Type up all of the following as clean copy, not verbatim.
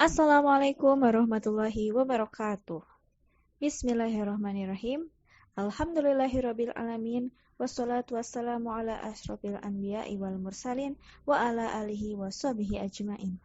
Assalamualaikum warahmatullahi wabarakatuh. Bismillahirrahmanirrahim. Alhamdulillahirabbil alamin wassalatu wassalamu ala asyrofil anbiya'i wal mursalin wa ala alihi washabihi ajmain.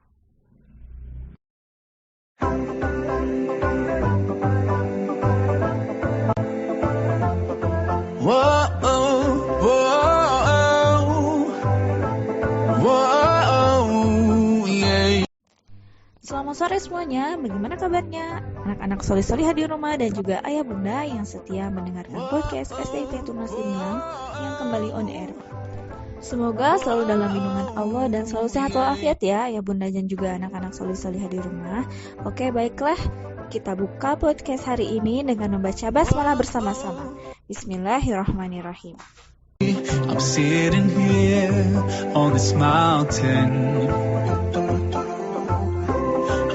Selamat sore semuanya, bagaimana kabarnya? Anak-anak solih-solihah di rumah dan juga ayah bunda yang setia mendengarkan podcast SDIT Tunas Gemilang yang kembali on air. Semoga selalu dalam lindungan Allah dan selalu sehat walafiat ya ayah bunda dan juga anak-anak solih-solihah di rumah. Oke, baiklah, kita buka podcast hari ini dengan membaca basmalah bersama-sama. Bismillahirrahmanirrahim. I'm sitting here on this mountain,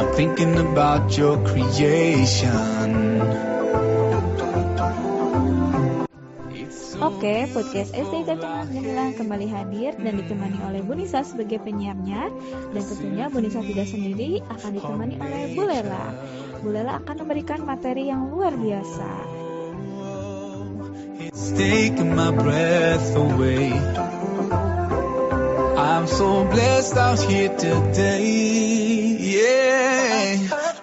I'm thinking about your creation. Oke, podcast SDIT Tunas Gemilang kembali hadir dan ditemani oleh Bu Nisa sebagai penyiarnya. Dan tentunya Bu Nisa tidak sendiri, akan ditemani oleh Bu Lela. Bu Lela akan memberikan materi yang luar biasa. It's taking my breath away. I'm so blessed out here today. Yeah,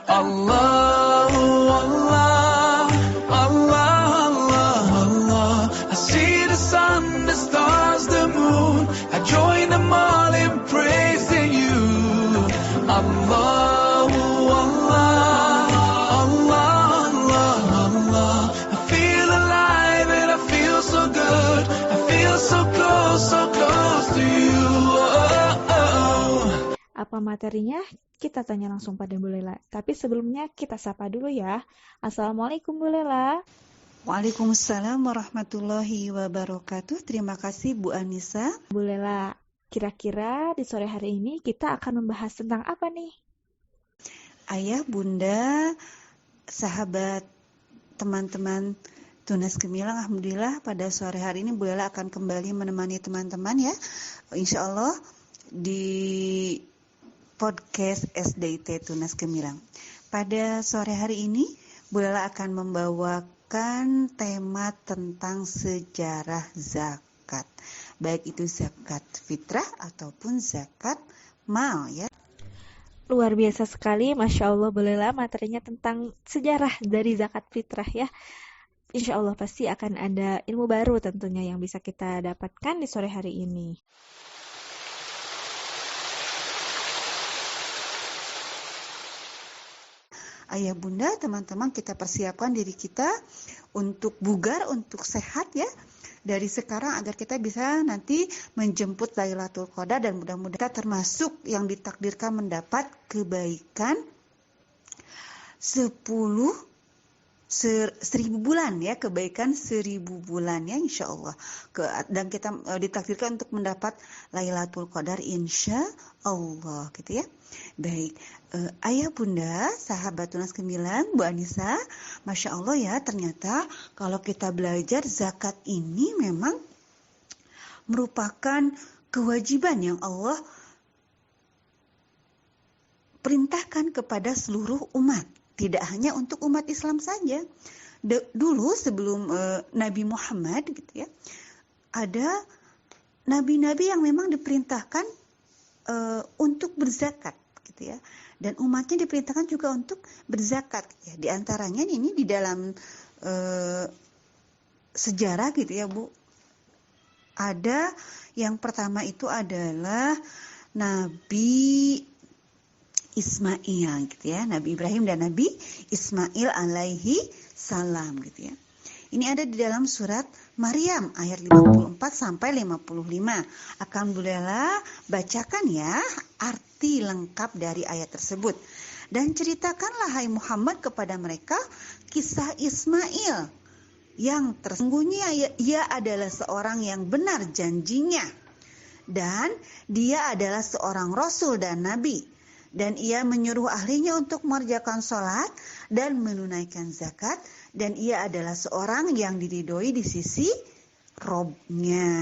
Allah, Allah, Allah, Allah, Allah. I see the sun, the stars, the moon. I join them all in praising you. Allah, Allah, Allah, Allah, Allah. I feel alive and I feel so good. I feel so close to you. Apa materinya? Kita tanya langsung pada Bu Lela. Tapi sebelumnya kita sapa dulu ya. Assalamualaikum Bu Lela. Waalaikumsalam warahmatullahi wabarakatuh. Terima kasih Bu Anissa. Bu Lela, kira-kira di sore hari ini kita akan membahas tentang apa nih? Ayah, bunda, sahabat, teman-teman Tunas Gemilang, alhamdulillah pada sore hari ini Bu Lela akan kembali menemani teman-teman ya. Insya Allah di podcast SDIT Tunas Gemilang. Pada sore hari ini Bu Lela akan membawakan tema tentang sejarah zakat. Baik itu zakat fitrah ataupun zakat mal ya. Luar biasa sekali, Masya Allah Bu Lela, materinya tentang sejarah dari zakat fitrah ya. Insya Allah pasti akan ada ilmu baru tentunya yang bisa kita dapatkan di sore hari ini. Ayah bunda, teman-teman, kita persiapkan diri kita untuk bugar, untuk sehat ya. Dari sekarang agar kita bisa nanti menjemput Lailatul Qadar dan mudah-mudahan kita termasuk yang ditakdirkan mendapat kebaikan 10.000 bulan ya, kebaikan 1.000 bulan ya insya Allah. Dan kita ditakdirkan untuk mendapat Lailatul Qadar insya Allah gitu ya. Baik, ayah bunda, sahabat Tunas Gemilang, Bu Anissa, Masya Allah ya, ternyata kalau kita belajar zakat ini memang merupakan kewajiban yang Allah perintahkan kepada seluruh umat. Tidak hanya untuk umat Islam saja. Dulu sebelum Nabi Muhammad gitu ya, ada nabi-nabi yang memang diperintahkan untuk berzakat gitu ya. Dan umatnya diperintahkan juga untuk berzakat ya. Di antaranya ini di dalam sejarah gitu ya Bu. Ada yang pertama itu adalah Nabi Ismail gitu ya, Nabi Ibrahim dan Nabi Ismail alaihi salam gitu ya. Ini ada di dalam surat Maryam ayat 54 sampai 55. Akan Bu Lela bacakan ya arti lengkap dari ayat tersebut. Dan ceritakanlah hai Muhammad kepada mereka kisah Ismail yang tersembunyi, ia adalah seorang yang benar janjinya. Dan dia adalah seorang rasul dan nabi. Dan ia menyuruh ahlinya untuk mengerjakan sholat dan menunaikan zakat. Dan ia adalah seorang yang diridhoi di sisi Robnya.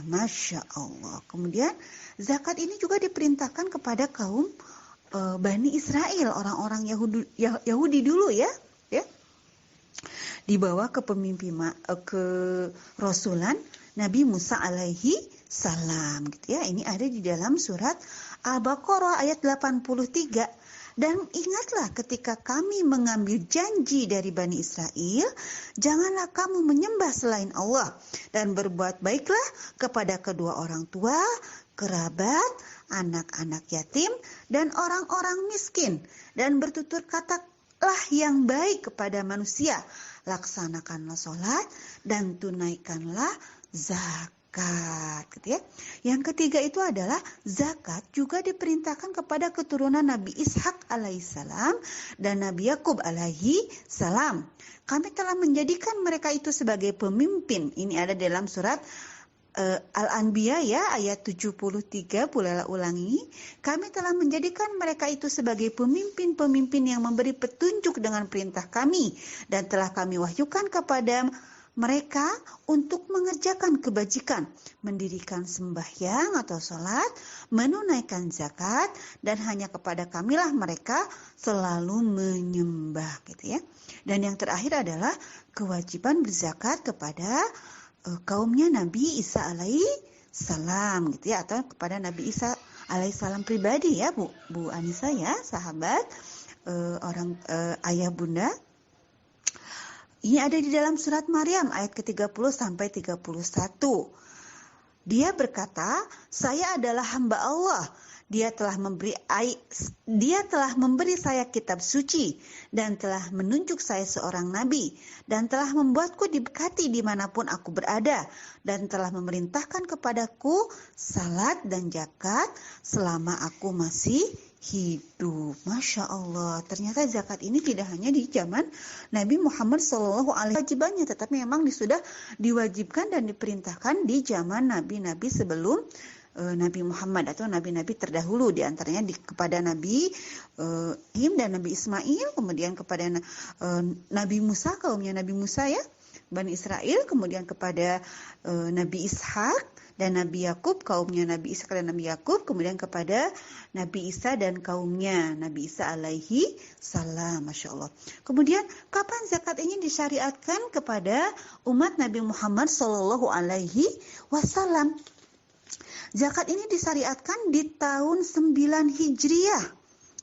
Masya Allah. Kemudian zakat ini juga diperintahkan kepada kaum Bani Israel, orang-orang Yahudi dulu ya. Dibawa ke ke Rasulan Nabi Musa alaihi salam gitu ya. Ini ada di dalam surat Al-Baqarah ayat 83. Dan ingatlah ketika kami mengambil janji dari Bani Israel, janganlah kamu menyembah selain Allah dan berbuat baiklah kepada kedua orang tua, kerabat, anak-anak yatim, dan orang-orang miskin. Dan bertutur katalah yang baik kepada manusia. Laksanakanlah sholat dan tunaikanlah zakat, gitu ya. Yang ketiga itu adalah zakat juga diperintahkan kepada keturunan Nabi Ishak alaihissalam dan Nabi Yakub alaihi salam. Kami telah menjadikan mereka itu sebagai pemimpin. Ini ada dalam surat Al-Anbiya ya, ayat 73, bolehlah ulangi. Kami telah menjadikan mereka itu sebagai pemimpin-pemimpin yang memberi petunjuk dengan perintah kami, dan telah kami wahyukan kepada mereka untuk mengerjakan kebajikan, mendirikan sembahyang atau sholat, menunaikan zakat, dan hanya kepada kamilah mereka selalu menyembah, gitu ya. Dan yang terakhir adalah kewajiban berzakat kepada kaumnya Nabi Isa alaihissalam, gitu ya, atau kepada Nabi Isa alaihissalam pribadi ya, Bu Anissa ya, sahabat, ayah bunda. Ini ada di dalam surat Maryam ayat ke-30 sampai 31. Dia berkata, saya adalah hamba Allah. Dia telah memberi saya kitab suci dan telah menunjuk saya seorang nabi dan telah membuatku diberkati dimanapun aku berada dan telah memerintahkan kepadaku salat dan zakat selama aku masih hidup. Masya Allah, ternyata zakat ini tidak hanya di zaman Nabi Muhammad SAW wajibannya, tetapi memang sudah diwajibkan dan diperintahkan di zaman nabi-nabi sebelum Nabi Muhammad atau nabi-nabi terdahulu, diantaranya kepada Nabi Ibrahim dan Nabi Ismail, kemudian kepada Nabi Musa, kaumnya Nabi Musa ya, Bani Israel, kemudian kepada Nabi Ishak dan Nabi Yakub, kaumnya Nabi Ishak dan Nabi Yakub, kemudian kepada Nabi Isa dan kaumnya Nabi Isa alaihi salam. Masya Allah. Kemudian kapan zakat ini disyariatkan kepada umat Nabi Muhammad sallallahu alaihi wasallam? Zakat ini disyariatkan di tahun 9 Hijriah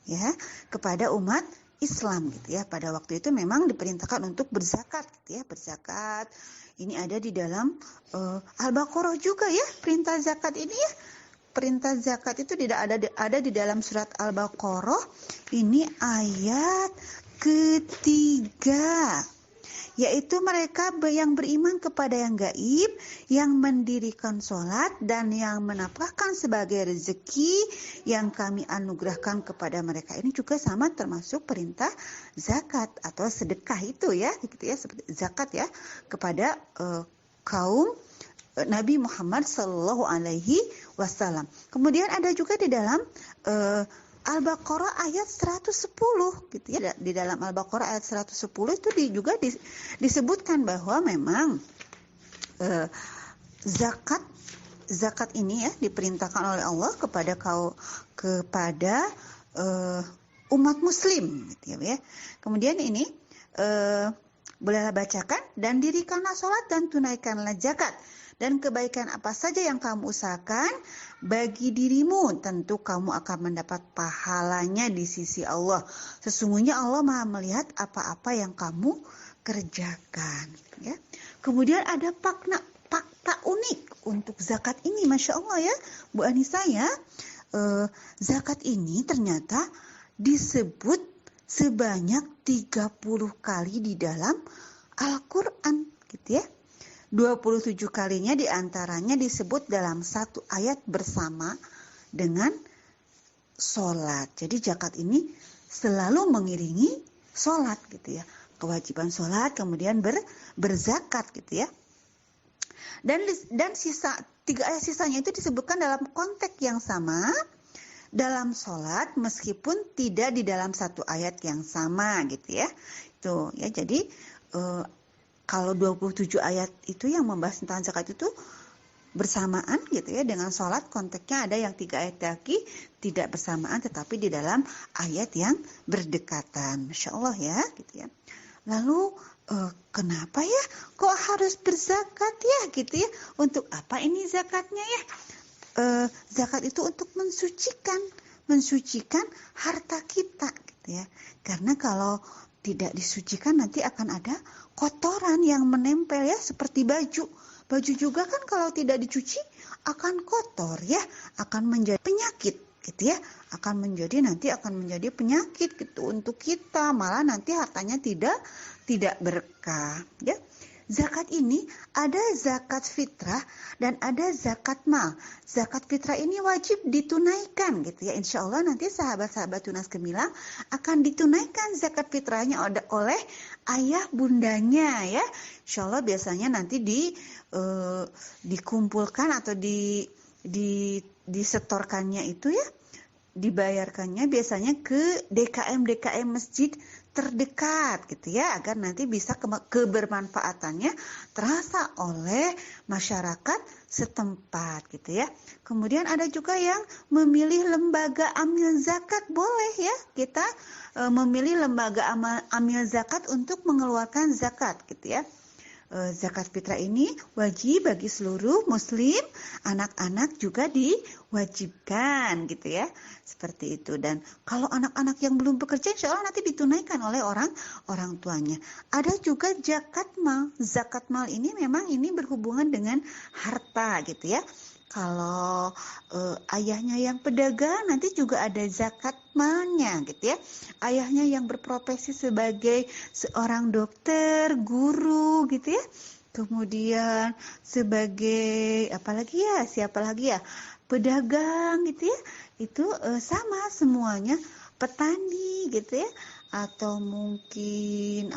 ya, kepada umat Islam gitu ya. Pada waktu itu memang diperintahkan untuk berzakat gitu ya, berzakat. Ini ada di dalam Al-Baqarah juga ya, perintah zakat ini ya. Perintah zakat itu tidak ada di dalam surat Al-Baqarah. Ini ayat ketiga, yaitu mereka yang beriman kepada yang gaib, yang mendirikan sholat, dan yang menafkahkan sebagai rezeki yang kami anugerahkan kepada mereka. Ini juga sama termasuk perintah zakat atau sedekah itu ya, gitu ya, seperti zakat ya, kepada kaum Nabi Muhammad Sallallahu Alaihi Wasallam. Kemudian ada juga di dalam Al-Baqarah ayat 110 gitu ya. Di dalam Al-Baqarah ayat 110 itu juga disebutkan bahwa memang zakat ini ya diperintahkan oleh Allah kepada umat muslim gitu ya. Kemudian ini bolehlah bacakan, dan dirikanlah sholat dan tunaikanlah zakat, dan kebaikan apa saja yang kamu usahakan bagi dirimu, tentu kamu akan mendapat pahalanya di sisi Allah. Sesungguhnya Allah Maha melihat apa-apa yang kamu kerjakan. Ya. Kemudian ada fakta unik untuk zakat ini, Masya Allah ya, Bu Anissa ya. Zakat ini ternyata disebut sebanyak 30 kali di dalam Al-Quran gitu ya. 27 kalinya diantaranya disebut dalam satu ayat bersama dengan sholat. Jadi zakat ini selalu mengiringi sholat gitu ya. Kewajiban sholat, kemudian berzakat gitu ya. Dan 3 ayat sisanya itu disebutkan dalam konteks yang sama dalam sholat, meskipun tidak di dalam satu ayat yang sama gitu ya. Itu ya, jadi kalau 27 ayat itu yang membahas tentang zakat itu bersamaan gitu ya dengan sholat. Konteksnya ada yang 3 ayat lagi tidak bersamaan tetapi di dalam ayat yang berdekatan. Masya Allah ya gitu ya. Lalu kenapa ya kok harus berzakat ya gitu ya? Untuk apa ini zakatnya ya? Zakat itu untuk mensucikan harta kita gitu ya. Karena kalau tidak disucikan nanti akan ada kotoran yang menempel ya, seperti baju. Baju juga kan kalau tidak dicuci akan kotor ya, akan menjadi penyakit gitu ya. Akan menjadi penyakit gitu untuk kita, malah nanti hartanya tidak berkah ya. Zakat ini ada zakat fitrah dan ada zakat mal. Zakat fitrah ini wajib ditunaikan gitu ya. Insya Allah nanti sahabat-sahabat Tunas Gemilang akan ditunaikan zakat fitrahnya oleh ayah bundanya ya. Insya Allah biasanya nanti dikumpulkan atau disetorkannya itu ya, dibayarkannya biasanya ke DKM masjid terdekat gitu ya, agar nanti bisa kebermanfaatannya terasa oleh masyarakat setempat gitu ya. Kemudian ada juga yang memilih lembaga amil zakat, boleh ya kita memilih lembaga amil zakat untuk mengeluarkan zakat gitu ya. Zakat fitrah ini wajib bagi seluruh muslim, anak-anak juga diwajibkan gitu ya, seperti itu. Dan kalau anak-anak yang belum bekerja insya Allah nanti ditunaikan oleh orang tuanya. Ada juga zakat mal ini memang ini berhubungan dengan harta gitu ya. Kalau ayahnya yang pedagang nanti juga ada zakat malnya gitu ya. Ayahnya yang berprofesi sebagai seorang dokter, guru gitu ya. Kemudian sebagai siapa lagi ya? Pedagang gitu ya. Itu sama semuanya, petani gitu ya. Atau mungkin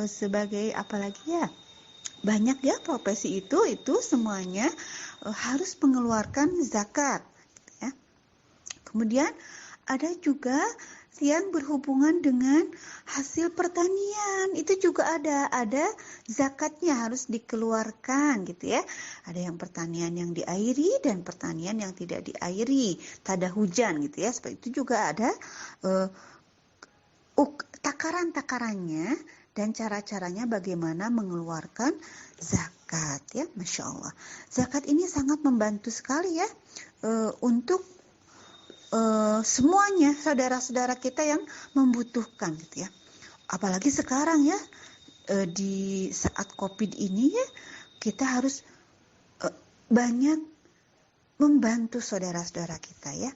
sebagai banyak ya profesi itu semuanya harus mengeluarkan zakat ya. Kemudian ada juga yang berhubungan dengan hasil pertanian, itu juga ada zakatnya harus dikeluarkan gitu ya. Ada yang pertanian yang diairi dan pertanian yang tidak diairi, tada hujan gitu ya. Seperti itu juga ada takaran-takarannya dan cara-caranya bagaimana mengeluarkan zakat ya. Masya Allah, zakat ini sangat membantu sekali ya untuk semuanya saudara-saudara kita yang membutuhkan gitu ya. Apalagi sekarang ya di saat COVID ini ya, kita harus banyak membantu saudara-saudara kita ya.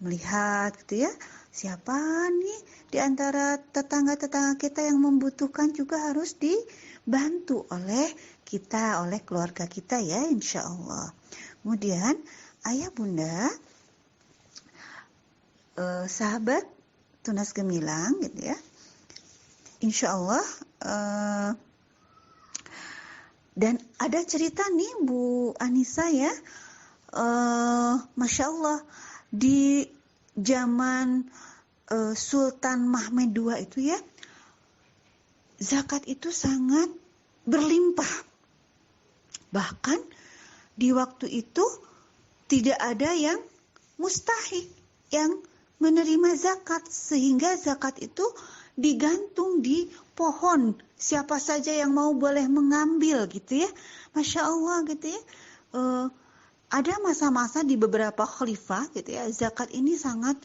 Melihat gitu ya, siapa nih di antara tetangga-tetangga kita yang membutuhkan juga harus dibantu oleh kita, oleh keluarga kita ya, insya Allah. Kemudian ayah bunda, sahabat Tunas Gemilang gitu ya, insya Allah. Dan ada cerita nih Bu Anissa ya, Masya Allah, di zaman Sultan Mahmud II itu ya, zakat itu sangat berlimpah. Bahkan di waktu itu tidak ada yang mustahik yang menerima zakat, sehingga zakat itu digantung di pohon. Siapa saja yang mau boleh mengambil gitu ya. Masya Allah gitu ya. Ada masa-masa di beberapa khalifah gitu ya, zakat ini sangat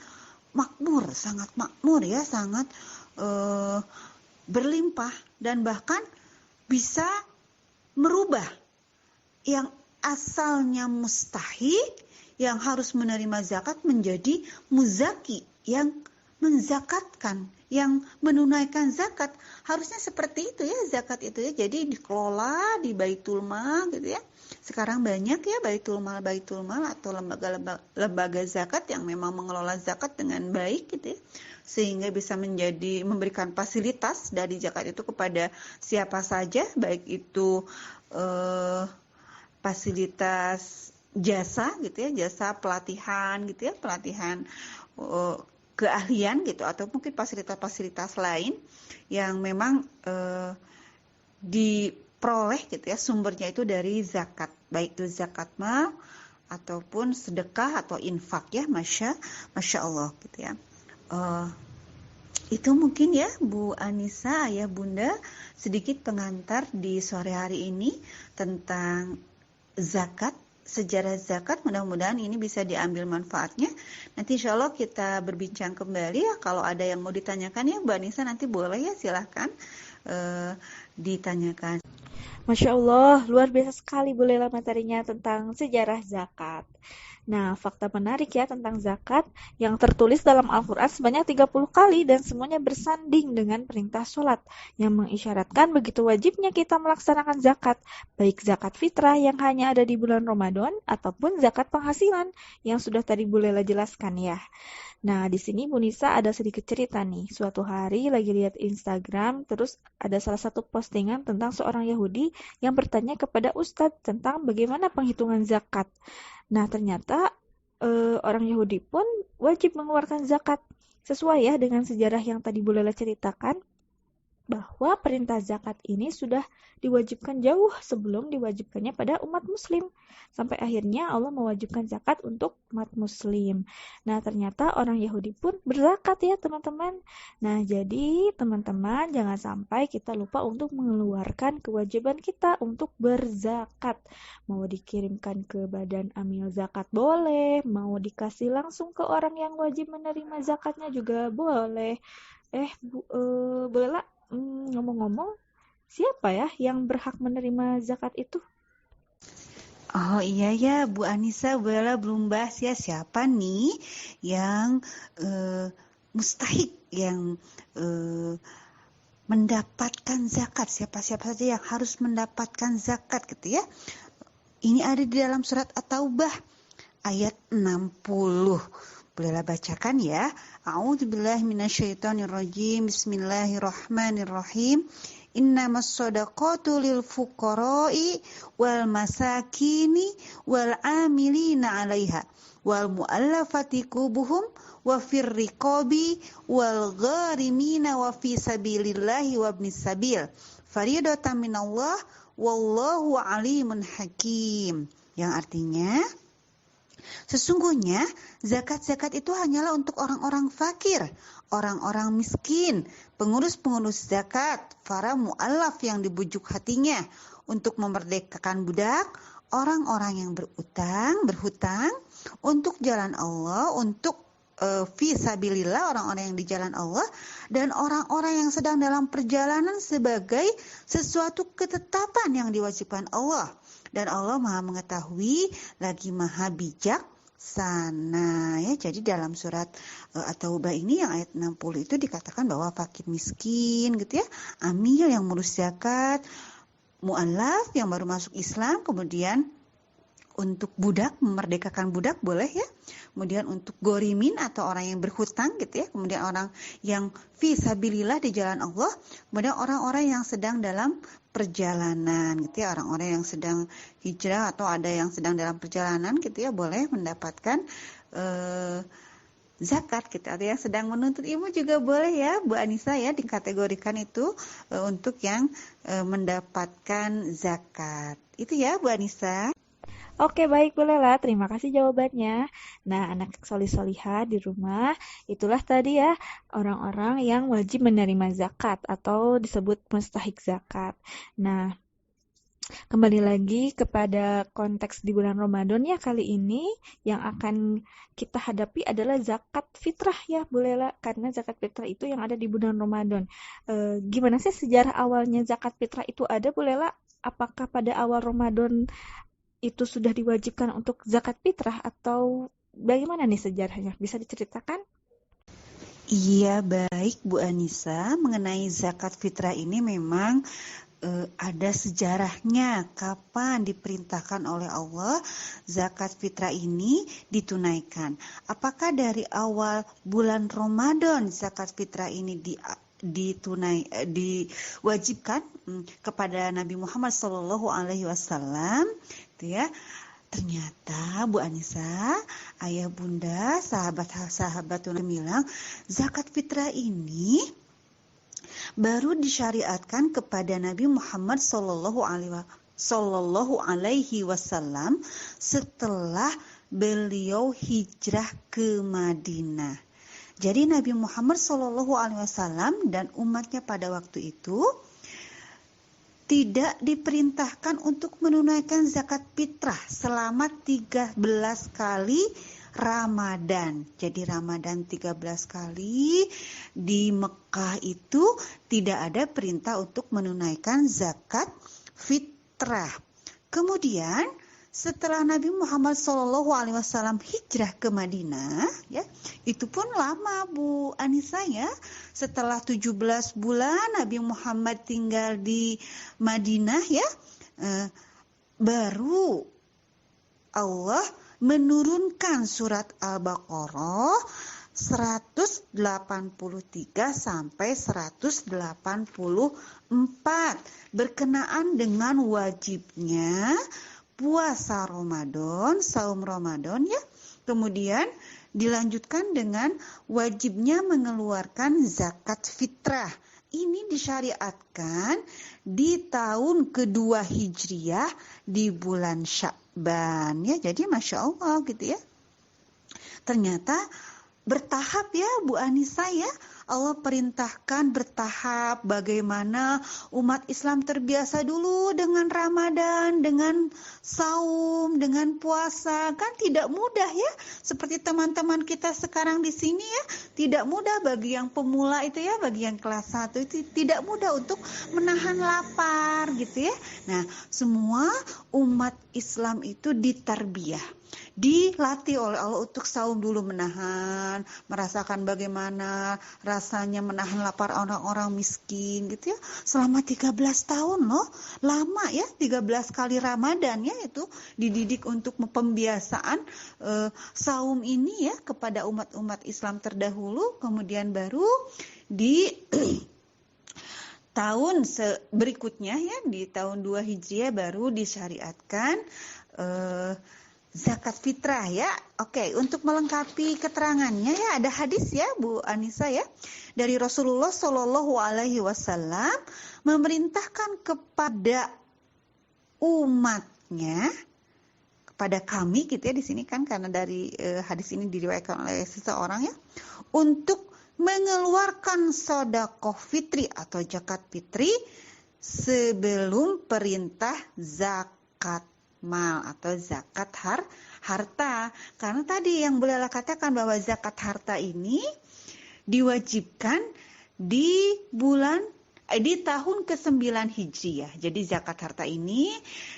makmur ya, sangat berlimpah dan bahkan bisa merubah yang asalnya mustahik yang harus menerima zakat menjadi muzaki, yang menzakatkan, yang menunaikan zakat. Harusnya seperti itu ya, zakat itu ya, jadi dikelola di Baitul Mal gitu ya. Sekarang banyak ya Baitul Mal atau lembaga zakat yang memang mengelola zakat dengan baik gitu ya, sehingga bisa memberikan fasilitas dari zakat itu kepada siapa saja, baik itu fasilitas jasa gitu ya, jasa pelatihan gitu ya, pelatihan keahlian gitu, atau mungkin fasilitas-fasilitas lain yang memang peroleh gitu ya, sumbernya itu dari zakat, baik itu zakat mal ataupun sedekah atau infak ya, masya Allah gitu ya. Itu mungkin ya Bu Anissa, Ayah Bunda, sedikit pengantar di sore hari ini tentang zakat, sejarah zakat. Mudah-mudahan ini bisa diambil manfaatnya. Nanti insya Allah kita berbincang kembali ya. Kalau ada yang mau ditanyakan ya Bu Anissa, nanti boleh ya, silahkan ditanyakan. Masya Allah, luar biasa sekali Bu Lela materinya tentang sejarah zakat. Nah, fakta menarik ya tentang zakat yang tertulis dalam Al-Quran sebanyak 30 kali dan semuanya bersanding dengan perintah sholat yang mengisyaratkan begitu wajibnya kita melaksanakan zakat, baik zakat fitrah yang hanya ada di bulan Ramadan ataupun zakat penghasilan yang sudah tadi Bu Lela jelaskan ya. Nah, di sini Bu Nisa ada sedikit cerita nih. Suatu hari lagi lihat Instagram, terus ada salah satu postingan tentang seorang Yahudi yang bertanya kepada Ustadz tentang bagaimana penghitungan zakat. Nah, ternyata orang Yahudi pun wajib mengeluarkan zakat. Sesuai ya dengan sejarah yang tadi Bu Lela ceritakan, bahwa perintah zakat ini sudah diwajibkan jauh sebelum diwajibkannya pada umat muslim. Sampai akhirnya Allah mewajibkan zakat untuk umat muslim. Nah, ternyata orang Yahudi pun berzakat ya teman-teman. Nah, jadi teman-teman jangan sampai kita lupa untuk mengeluarkan kewajiban kita untuk berzakat. Mau dikirimkan ke badan amil zakat boleh, mau dikasih langsung ke orang yang wajib menerima zakatnya juga boleh. Boleh lah. Ngomong-ngomong, siapa ya yang berhak menerima zakat itu? Oh iya ya Bu Anissa, Bu Lela belum bahas ya siapa nih yang mustahik, yang mendapatkan zakat. Siapa-siapa saja yang harus mendapatkan zakat gitu ya. Ini ada di dalam surat At-Taubah ayat 60. Bolehlah bacakan ya. A'udzubillahi minasyaitonirrajim. Bismillahirrahmanirrahim. Innamas shadaqatu lil fuqara'i wal masakini wal amilina 'alaiha wal mu'allafati qubuhum wa fir riqabi wal gharimina wa fi sabilillahi wa ibnis sabil. Faridatan minallah wallahu alimun hakim. Yang artinya, sesungguhnya zakat-zakat itu hanyalah untuk orang-orang fakir, orang-orang miskin, pengurus-pengurus zakat, para mu'allaf yang dibujuk hatinya untuk memerdekakan budak, orang-orang yang berhutang untuk jalan Allah, untuk fi sabilillah, orang-orang yang di jalan Allah, dan orang-orang yang sedang dalam perjalanan sebagai sesuatu ketetapan yang diwajibkan Allah. Dan Allah Maha mengetahui lagi Maha bijaksana ya. Jadi dalam surat At-Taubah ini yang ayat 60 itu dikatakan bahwa fakir miskin gitu ya, amil yang ngurus zakat, mu'allaf yang baru masuk Islam, kemudian untuk budak, memerdekakan budak boleh ya. Kemudian untuk gorimin atau orang yang berhutang gitu ya. Kemudian orang yang fi sabilillah di jalan Allah. Kemudian orang-orang yang sedang dalam perjalanan gitu ya. Orang-orang yang sedang hijrah atau ada yang sedang dalam perjalanan gitu ya, boleh mendapatkan zakat gitu. Atau yang sedang menuntut ilmu juga boleh ya Bu Anissa ya, dikategorikan itu untuk yang mendapatkan zakat. Itu ya Bu Anissa. Oke, baik Bu Lela, terima kasih jawabannya. Nah, anak solih-solihah di rumah, itulah tadi ya orang-orang yang wajib menerima zakat atau disebut mustahik zakat. Nah, kembali lagi kepada konteks di bulan Ramadan ya, kali ini yang akan kita hadapi adalah zakat fitrah ya Bu Lela, karena zakat fitrah itu yang ada di bulan Ramadan. Gimana sih sejarah awalnya zakat fitrah itu ada Bu Lela? Apakah pada awal Ramadan itu sudah diwajibkan untuk zakat fitrah atau bagaimana nih sejarahnya? Bisa diceritakan? Iya, baik Bu Anissa, mengenai zakat fitrah ini memang ada sejarahnya kapan diperintahkan oleh Allah zakat fitrah ini ditunaikan. Apakah dari awal bulan Ramadan zakat fitrah ini diwajibkan kepada Nabi Muhammad SAW, gitu ya? Ternyata Bu Anissa, ayah bunda, sahabat-sahabat yang bilang zakat fitrah ini baru disyariatkan kepada Nabi Muhammad Sallallahu Alaihi Wasallam setelah beliau hijrah ke Madinah. Jadi Nabi Muhammad Sallallahu Alaihi Wasallam dan umatnya pada waktu itu tidak diperintahkan untuk menunaikan zakat fitrah selama 13 kali Ramadan. Jadi Ramadan 13 kali di Mekah itu tidak ada perintah untuk menunaikan zakat fitrah. Kemudian setelah Nabi Muhammad SAW hijrah ke Madinah, ya, itu pun lama Bu Anissa ya. Setelah 17 bulan Nabi Muhammad tinggal di Madinah ya, baru Allah menurunkan surat Al-Baqarah 183 sampai 184 berkenaan dengan wajibnya puasa Ramadan, saum Ramadan ya. Kemudian dilanjutkan dengan wajibnya mengeluarkan zakat fitrah. Ini disyariatkan di tahun kedua Hijriah di bulan Sya'ban ya. Jadi Masya Allah gitu ya. Ternyata bertahap ya Bu Anissa ya. Allah perintahkan bertahap bagaimana umat Islam terbiasa dulu dengan Ramadan, dengan saum, dengan puasa. Kan tidak mudah ya. Seperti teman-teman kita sekarang di sini ya, tidak mudah bagi yang pemula itu ya, bagi yang kelas 1 itu tidak mudah untuk menahan lapar gitu ya. Nah, semua umat Islam itu ditarbiyah, dilatih oleh Allah untuk saum dulu, menahan, merasakan bagaimana rasanya menahan lapar orang-orang miskin gitu ya. Selama 13 tahun loh, lama ya, 13 kali Ramadan ya, itu dididik untuk pembiasaan saum ini ya kepada umat-umat Islam terdahulu. Kemudian baru di tahun berikutnya ya, di tahun 2 Hijriah baru disyariatkan zakat fitrah ya. Oke, untuk melengkapi keterangannya ya, ada hadis ya Bu Anissa ya, dari Rasulullah Shallallahu Alaihi Wasallam memerintahkan kepada umatnya, kepada kami gitu ya di sini kan, karena dari hadis ini diriwayatkan oleh seseorang ya, untuk mengeluarkan sedekah fitri atau zakat fitri sebelum perintah zakat mal atau zakat harta. Karena tadi yang beliau katakan bahwa zakat harta ini diwajibkan di tahun ke-9 Hijriah. Jadi zakat harta ini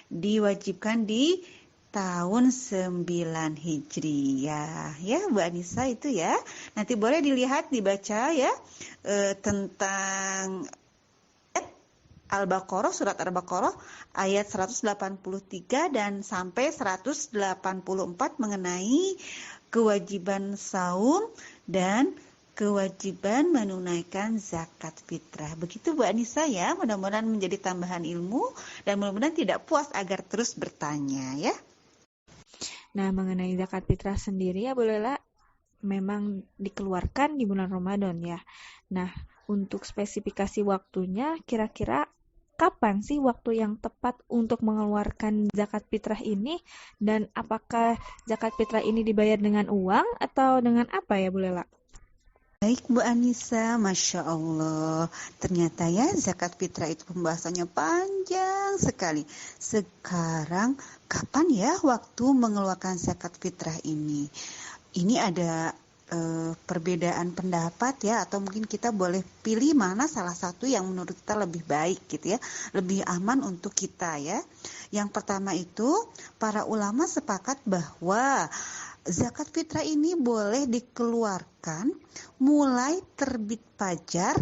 diwajibkan di tahun 9 Hijriah ya Bu Anissa itu ya. Nanti boleh dilihat, dibaca ya tentang Al-Baqarah, surat Al-Baqarah ayat 183 dan sampai 184 mengenai kewajiban saum dan kewajiban menunaikan zakat fitrah. Begitu Bu Anissa ya, mudah-mudahan menjadi tambahan ilmu dan mudah-mudahan tidak puas agar terus bertanya ya. Nah, mengenai zakat fitrah sendiri ya Bu Lela, memang dikeluarkan di bulan Ramadan ya. Nah, untuk spesifikasi waktunya, kira-kira kapan sih waktu yang tepat untuk mengeluarkan zakat fitrah ini? Dan apakah zakat fitrah ini dibayar dengan uang atau dengan apa ya Bu Lela? Baik Bu Anissa, Masya Allah. Ternyata ya zakat fitrah itu pembahasannya panjang sekali. Sekarang kapan ya waktu mengeluarkan zakat fitrah ini? Ini ada perbedaan pendapat ya, atau mungkin kita boleh pilih mana salah satu yang menurut kita lebih baik gitu ya, lebih aman untuk kita ya. Yang pertama itu para ulama sepakat bahwa zakat fitrah ini boleh dikeluarkan mulai terbit fajar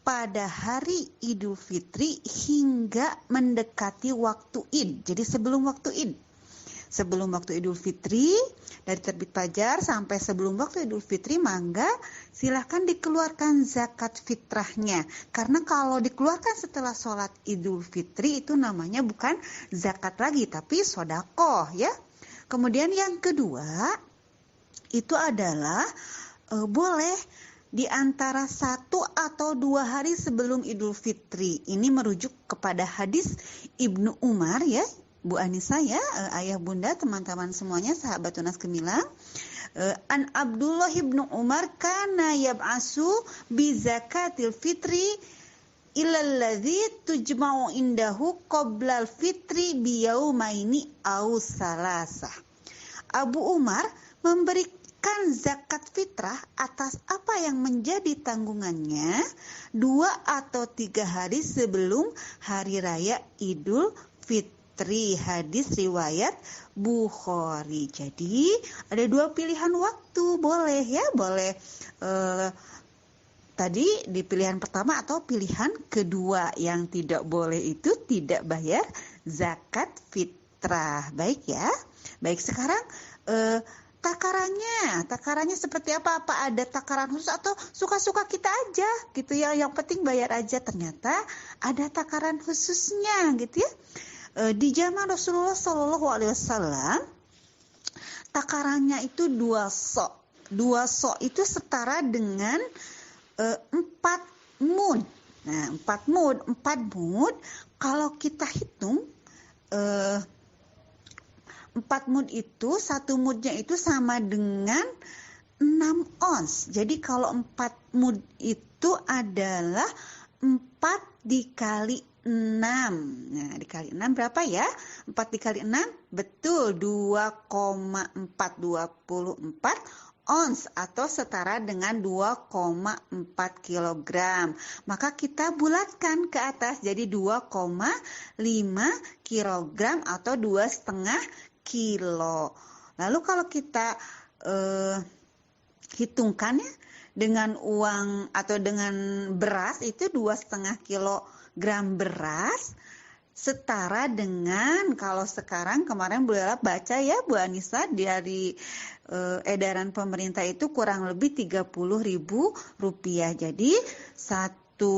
pada hari Idul Fitri hingga mendekati waktu Id. Jadi sebelum waktu Id. Sebelum waktu Idul Fitri, dari terbit fajar sampai sebelum waktu Idul Fitri, mangga silahkan dikeluarkan zakat fitrahnya. Karena kalau dikeluarkan setelah sholat Idul Fitri itu namanya bukan zakat lagi, tapi sodakoh ya. Kemudian yang kedua itu adalah boleh di antara 1 atau 2 hari sebelum Idul Fitri. Ini merujuk kepada hadis Ibnu Umar ya, Bu Anissa ya, ayah bunda, teman-teman semuanya, sahabat Tunas Gemilang. An Abdullah ibnu Umar kana yab'asu bi zakatil fitri ilal ladzi tujma'u indahu qoblal fitri biyaumaini au salasah. Abu Umar memberikan zakat fitrah atas apa yang menjadi tanggungannya 2 atau 3 hari sebelum hari raya Idul Fitri. Hadis riwayat Bukhari. Jadi ada 2 pilihan waktu, boleh ya, boleh tadi di pilihan pertama atau pilihan kedua. Yang tidak boleh itu tidak bayar zakat fitrah. Baik ya. Baik, sekarang takarannya seperti apa? Apa ada takaran khusus atau suka-suka kita aja gitu ya? Yang penting bayar aja. Ternyata ada takaran khususnya gitu ya. Di zaman Rasulullah SAW takarannya itu 2 sok. 2 sok itu setara dengan 4 mud. Nah, 4 mud kalau kita hitung 4 mud itu, 1 mudnya itu sama dengan 6 ons. Jadi kalau 4 mud itu adalah 4 dikali 6. Nah, dikali 6 berapa ya? 4 dikali 6, betul, 2,424 ons atau setara dengan 2,4 kilogram. Maka kita bulatkan ke atas jadi 2,5 kilogram atau 2,5 kilo. Lalu kalau kita hitungkan ya dengan uang atau dengan beras itu 2,5 kilogram beras setara dengan, kalau sekarang kemarin Bu Lela baca ya Bu Anissa dari edaran pemerintah itu kurang lebih Rp30.000. Jadi satu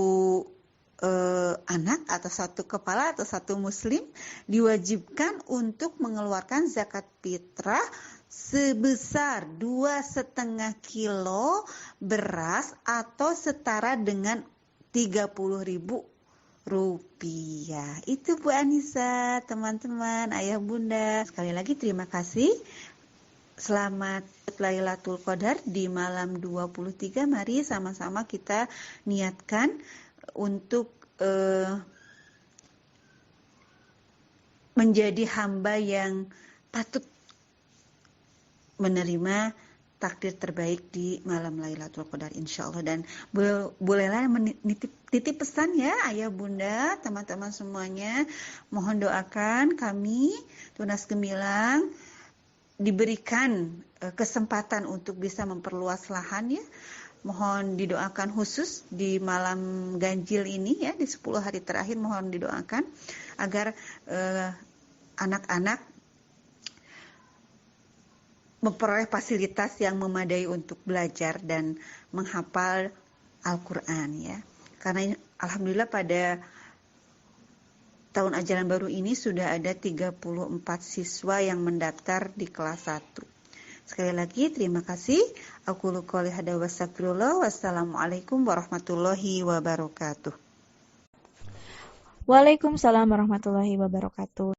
anak atau satu kepala atau satu muslim diwajibkan untuk mengeluarkan zakat fitrah sebesar 2,5 kilo beras atau setara dengan Rp30.000. Itu Bu Anissa, teman-teman, ayah bunda. Sekali lagi terima kasih. Selamat Lailatul Qadar di malam 23. Mari sama-sama kita niatkan untuk menjadi hamba yang patut menerima takdir terbaik di malam Lailatul Qadar insyaallah. Dan bolehlah titip pesan ya ayah bunda, teman-teman semuanya, mohon doakan kami Tunas Gemilang diberikan kesempatan untuk bisa memperluas lahan ya. Mohon didoakan khusus di malam ganjil ini ya, di 10 hari terakhir mohon didoakan agar anak-anak memperoleh fasilitas yang memadai untuk belajar dan menghafal Al-Quran ya. Karena alhamdulillah pada tahun ajaran baru ini sudah ada 34 siswa yang mendaftar di kelas 1. Sekali lagi terima kasih. Aqulu qouli hadza wa astaghfirullah. Wassalamualaikum warahmatullahi wabarakatuh. Waalaikumsalam warahmatullahi wabarakatuh.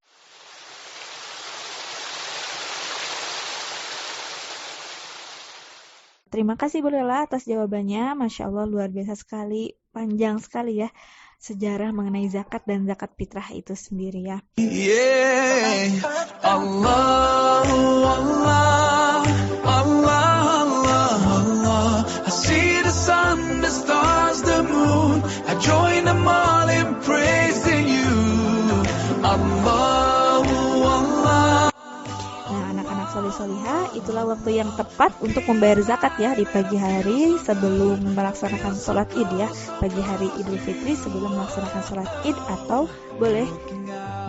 Terima kasih Bu Lela atas jawabannya. Masya Allah luar biasa sekali, panjang sekali ya sejarah mengenai zakat dan zakat fitrah itu sendiri ya. Yeah, Allah, Allah, Allah, Allah, Allah. I see the sun, the stars, the moon. I join them all in praising you. Allah, Allah. Solih-solihah, itulah waktu yang tepat untuk membayar zakat ya di pagi hari sebelum melaksanakan sholat id ya, pagi hari Idul Fitri sebelum melaksanakan sholat id atau boleh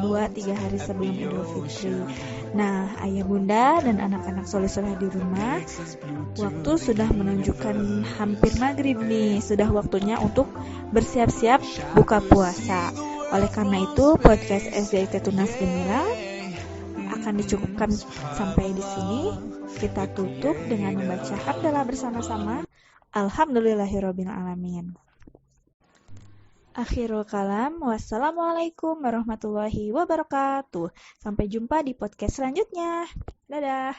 2-3 hari sebelum Idul Fitri. Nah ayah bunda dan anak-anak solih-solihah di rumah, waktu sudah menunjukkan hampir maghrib nih, sudah waktunya untuk bersiap-siap buka puasa. Oleh karena itu podcast SDIT Tunas Gemilang akan dicukupkan sampai di sini. Kita tutup dengan membaca hamdalah bersama-sama. Alhamdulillahirabbil alamin. Akhirul kalam, wassalamualaikum warahmatullahi wabarakatuh. Sampai jumpa di podcast selanjutnya. Dadah.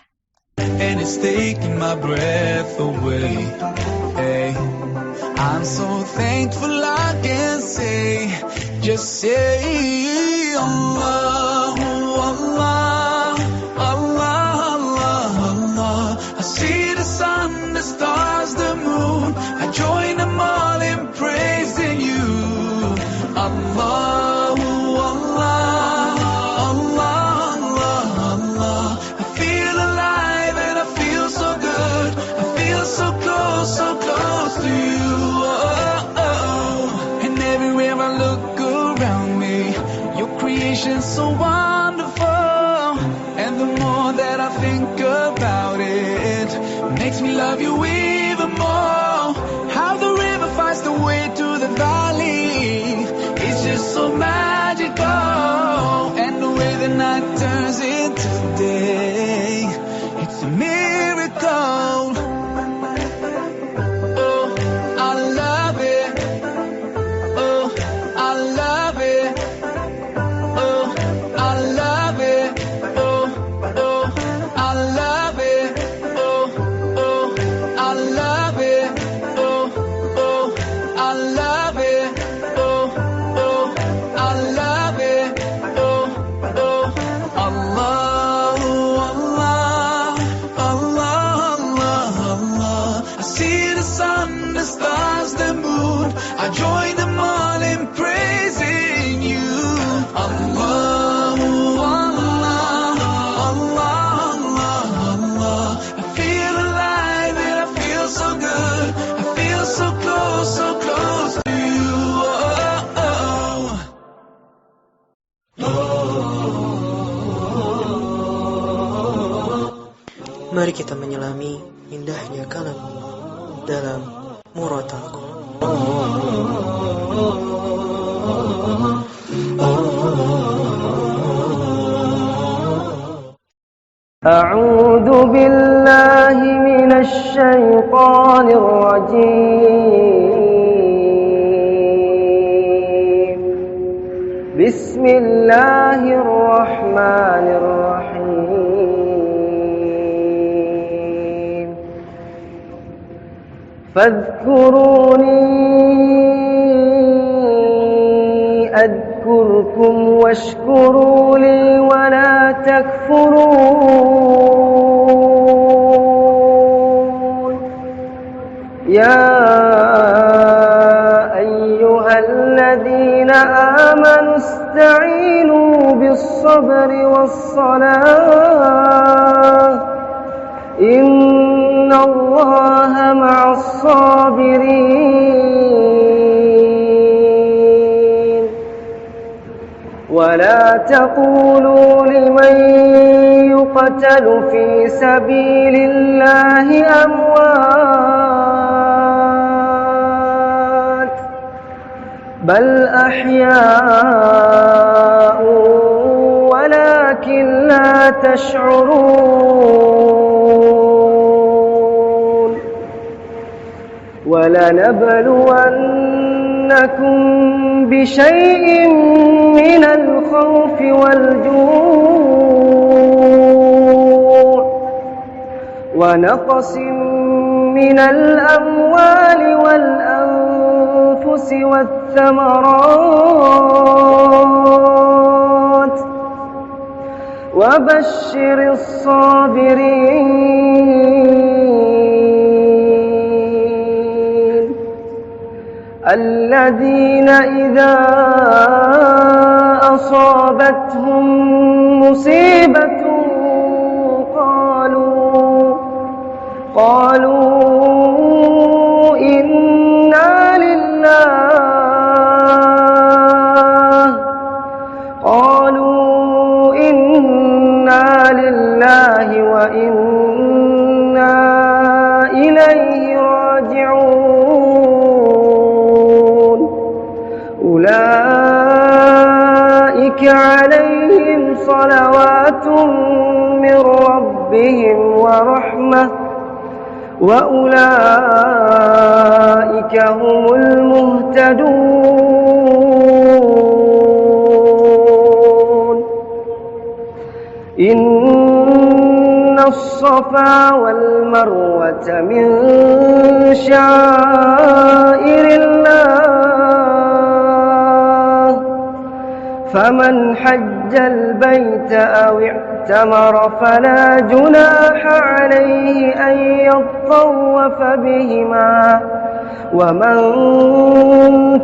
And it's taking my breath away. Hey, I'm so thankful I can say, just say Allah, Allah, Allah, Allah, Allah. I see the sun, the stars, the moon. I join them all in praising you. Allah, Allah, Allah, Allah, Allah. I feel alive and I feel so good. I feel so close to you. Oh, oh. And everywhere I look around me, your creation's so wonderful. And the more that I think about it, makes me love you even more. How the river finds the way to the valley, it's just so magical. And the way the night turns into day, it's a miracle. Oh, I love it. Oh, I love it. Oh, I love it. Oh, oh, I love it. Oh, oh, I love it. Oh, oh, I love it. Oh, oh, I love it. Oh, oh, Allah, Allah, Allah, Allah, Allah. I see the sun, the stars, the moon. I join them all in praising you. Allah, Allah, Allah, Allah, Allah. I feel alive and I feel so good. I feel so close to you. Oh, oh. Mari kita menyelami indahnya kalam dalam Murotal Quran. أعوذ بالله من الشيطان الرجيم. بسم الله الرحمن الرحيم. فاذكروني أذكركم واشكروا لي ولا تكفرون. يا أيها الذين آمنوا استعينوا بالصبر والصلاة إن الله مع الصابرين. ولا تقولوا لمن يقتل في سبيل الله أموات بل أحياء ولكن لا تشعرون. ولنبلونكم بشيء من الخوف والجوع ونقص من الأموال والأنفس والثمرات وبشر الصابرين الذين إذا أصابتهم مصيبة قالوا إنا لله وإنا إليه راجعون. أولئك عليهم صلوات من ربهم ورحمة وأولئك مهتدون إن الصفا والمروة من شعائر الله فمن حج البيت أو اعتمر فلا جناح عليه أن يطوف بهما ومن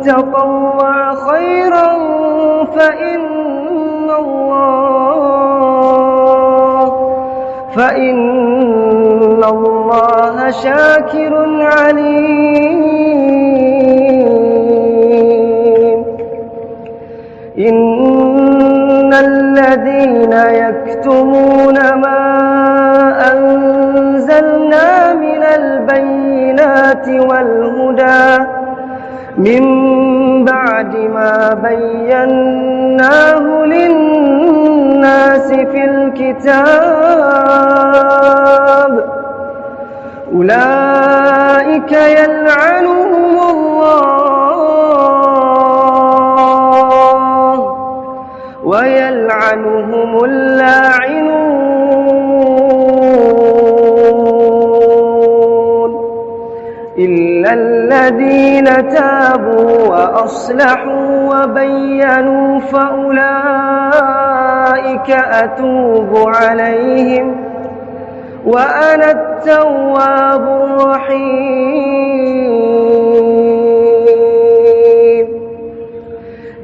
تطوع خيرا فإن الله شاكر عليم إن الذين يكتمون ما أنزلنا من البينات والهدى من بعد ما بيناه للناس في الكتاب أولئك يلعنهم الله ويلعنهم اللاعنون إلا الذين تابوا وأصلحوا وبينوا فأولئك أتوب عليهم وأنا التواب الرحيم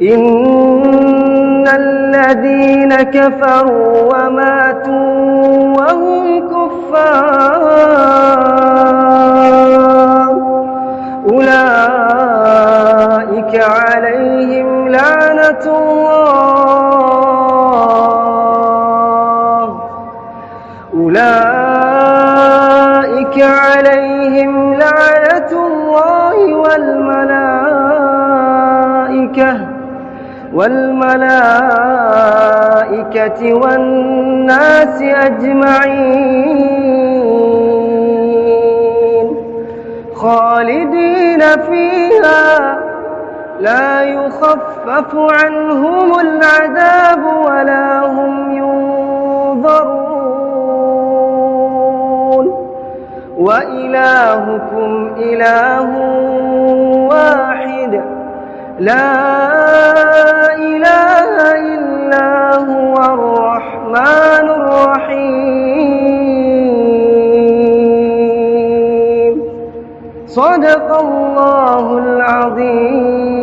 إن الذين كفروا وماتوا وهم كفار أولئك عليهم لعنة الله أولئك عليهم لعنة الله والملائكة والناس أجمعين خالدين فيها لا يخفف عنهم العذاب ولا هم ينظرون وإلهكم إله واحد لا إله إلا هو الرحمن الرحيم صدق الله العظيم